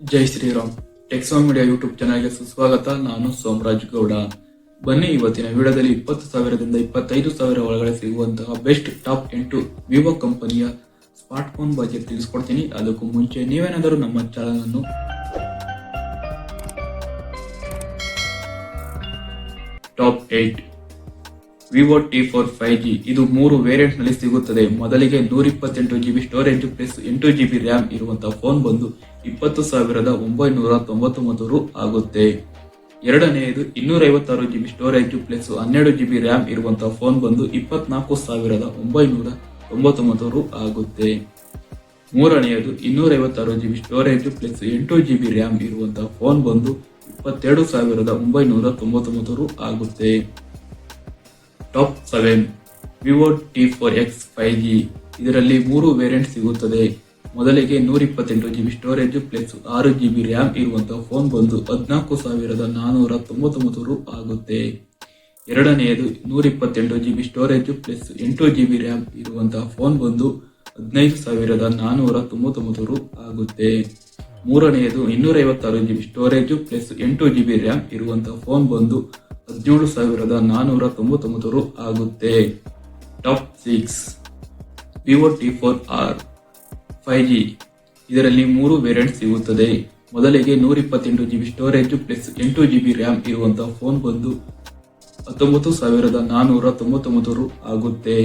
ಜೈ Shriram. ಟೆಕ್ಸೋ media YouTube ಚಾನಲ್ಗೆ ಸುಸ್ವಾಗತ. ನಾನು ಸೋಮರಾಜ್ ಗೌಡ. ಬನ್ನಿ, ಇವತ್ತಿನ ವಿಡಿಯೋದಲ್ಲಿ 20,000ದಿಂದ 25,000 ಒಳಗಡೆ ಸಿಗುವಂತಹ ಬೆಸ್ಟ್ ಟಾಪ್ 8 ವಿವೋ ಕಂಪನಿಯ ಸ್ಮಾರ್ಟ್ ಫೋನ್ ಬಗ್ಗೆ ತಿಳಿಸ್ಕೊಡ್ತೀನಿ. ಅದಕ್ಕೂ ಮುಂಚೆ ನೀವೇನಾದರೂ ನಮ್ಮ ಚಾನಲ್ ಅನ್ನು ಟಾಪ್ 8 ವಿವೋ T4 5G. ಇದು 3 ವೇರಿಯಂಟ್ ನಲ್ಲಿ ಸಿಗುತ್ತದೆ. ಮೊದಲಿಗೆ 128GB storage plus 8GB RAM ಇರುವಂತಹ ಫೋನ್ ಬಂದು 20,999 ರು ಆಗುತ್ತೆ. ಎರಡನೆಯದು 256GB storage plus 12GB RAM ಇರುವಂತಹ ಫೋನ್ ಬಂದು 24,999 ರು ಆಗುತ್ತೆ. ಮೂರನೆಯದು 256GB storage plus 8GB RAM ಇರುವಂತಹ ಫೋನ್ ಬಂದು 22,999 ರು ಆಗುತ್ತೆ. Top 7 Vivo T4X 5G. ಇದರಲ್ಲಿ 3 ವೇರಿಯಂಟ್ ಸಿಗುತ್ತದೆ. ಮೊದಲಿಗೆ 128GB storage plus 6GB RAM ಇರುವಂತಹ ಫೋನ್ ಬಂದು 14,499 ರು ಆಗುತ್ತೆ. ಎರಡನೆಯದು 128GB storage plus 8GB RAM ಇರುವಂತಹ ಫೋನ್ ಬಂದು 15,499 ರು ಆಗುತ್ತೆ. ಮೂರನೆಯದು 256GB storage plus 8GB RAM ಇರುವಂತಹ ಫೋನ್ ಬಂದು 17,499 ರು ಆಗುತ್ತೆ. Top 6 Vivo T4R 5G. ಇದರಲ್ಲಿ 3 ವೇರಿಯಂಟ್ ಸಿಗುತ್ತದೆ. ಮೊದಲಿಗೆ 128GB storage plus 8GB RAM ಇರುವಂತಹ ಫೋನ್ ಬಂದು 19,499 ರು ಆಗುತ್ತೆ.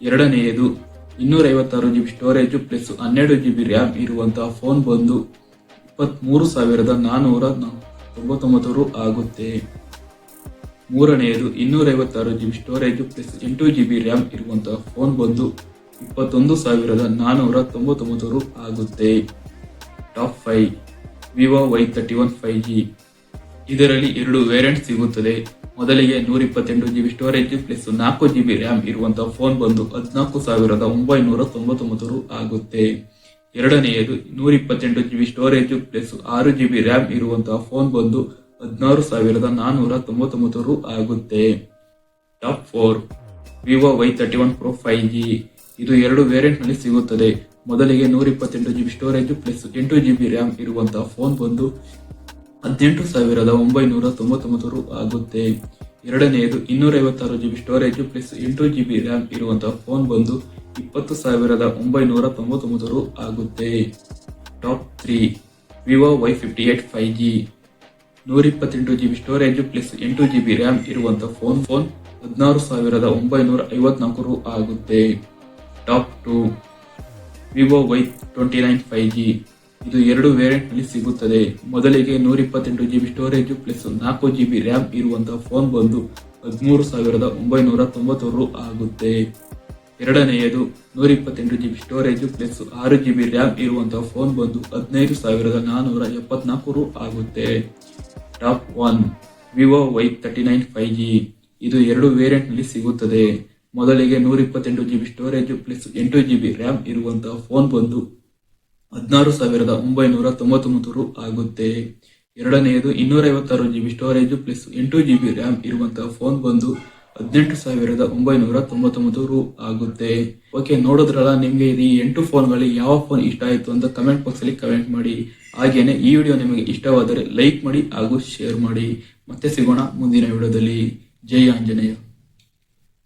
ಎರಡನೆಯದು 256GB storage plus 12GB RAM ಇರುವಂತಹ ಫೋನ್ ಬಂದು 23,499 ರು ಆಗುತ್ತೆ. ಮೂರನೆಯದು 256GB storage plus 8GB RAM ಇರುವಂತಹ ಫೋನ್ ಬಂದು 21,499 ರು ಆಗುತ್ತೆ. Top 5 Vivo Y31 5G. ಇದರಲ್ಲಿ 2 ವೇರಿಯಂಟ್ ಸಿಗುತ್ತದೆ. ಮೊದಲಿಗೆ 128GB storage plus 4GB RAM ಇರುವಂತಹ ಫೋನ್ ಬಂದು 14,999 ರು ಆಗುತ್ತೆ. ಎರಡನೆಯದು 128GB storage plus 6GB RAM ಇರುವಂತಹ ಫೋನ್ ಬಂದು 16,499 ರು ಆಗುತ್ತೆ. Top 4 Vivo Y31 Pro 5G. ಇದು 2 ವೇರಿಯಂಟ್ ನಲ್ಲಿ ಸಿಗುತ್ತದೆ. ಮೊದಲಿಗೆ 128GB storage plus 8GB RAM ಇರುವಂತಹ ಫೋನ್ ಬಂದು 18,999 ರು ಆಗುತ್ತೆ. ಎರಡನೆಯದು 256GB storage plus 8GB RAM ಇರುವಂತಹ ಫೋನ್ ಬಂದು 20,999 ರು ಆಗುತ್ತೆ. Top 3 Vivo Y58 5G. 128GB storage plus 8GB RAM ಇರುವಂತಹ ಫೋನ್ 16,954 ರು ಆಗುತ್ತೆ. Top 2 Vivo Y29 5G. ಇದು 2 ವೇರಿಯಂಟ್ ನಲ್ಲಿ ಸಿಗುತ್ತದೆ. ಮೊದಲಿಗೆ 128GB storage plus 4GB RAM ಇರುವಂತಹ ಫೋನ್ ಬಂದು 13,990 ರು ಆಗುತ್ತೆ. ಎರಡನೆಯದು 128GB storage plus 6GB RAM ಇರುವಂತಹ ಫೋನ್ ಬಂದು 15,474 ರು ಆಗುತ್ತೆ. Top 1 Vivo Y39 5G. ಇದು 2 ವೇರಿಯಂಟ್ ನಲ್ಲಿ ಸಿಗುತ್ತದೆ. ಮೊದಲಿಗೆ 128GB storage plus 8GB RAM ಇರುವಂತಹ ಫೋನ್ ಬಂದು 16,999 ರು ಆಗುತ್ತೆ. ಎರಡನೆಯದು 256GB storage plus 8GB RAM ಇರುವಂತಹ ಫೋನ್ ಬಂದು 18,999 ರು ಆಗುತ್ತೆ. ಓಕೆ, ನೋಡಿದ್ರಲ್ಲ, ನಿಮಗೆ ಈ 8 ಫೋನ್ಗಳಲ್ಲಿ ಯಾವ ಫೋನ್ ಇಷ್ಟ ಆಯಿತು ಅಂತ ಕಮೆಂಟ್ ಬಾಕ್ಸ್ ಅಲ್ಲಿ ಕಮೆಂಟ್ ಮಾಡಿ. ಹಾಗೇನೆ ಈ ವಿಡಿಯೋ ನಿಮಗೆ ಇಷ್ಟವಾದರೆ ಲೈಕ್ ಮಾಡಿ ಹಾಗೂ ಶೇರ್ ಮಾಡಿ. ಮತ್ತೆ ಸಿಗೋಣ ಮುಂದಿನ ವಿಡಿಯೋದಲ್ಲಿ. ಜೈ ಆಂಜನೇಯ.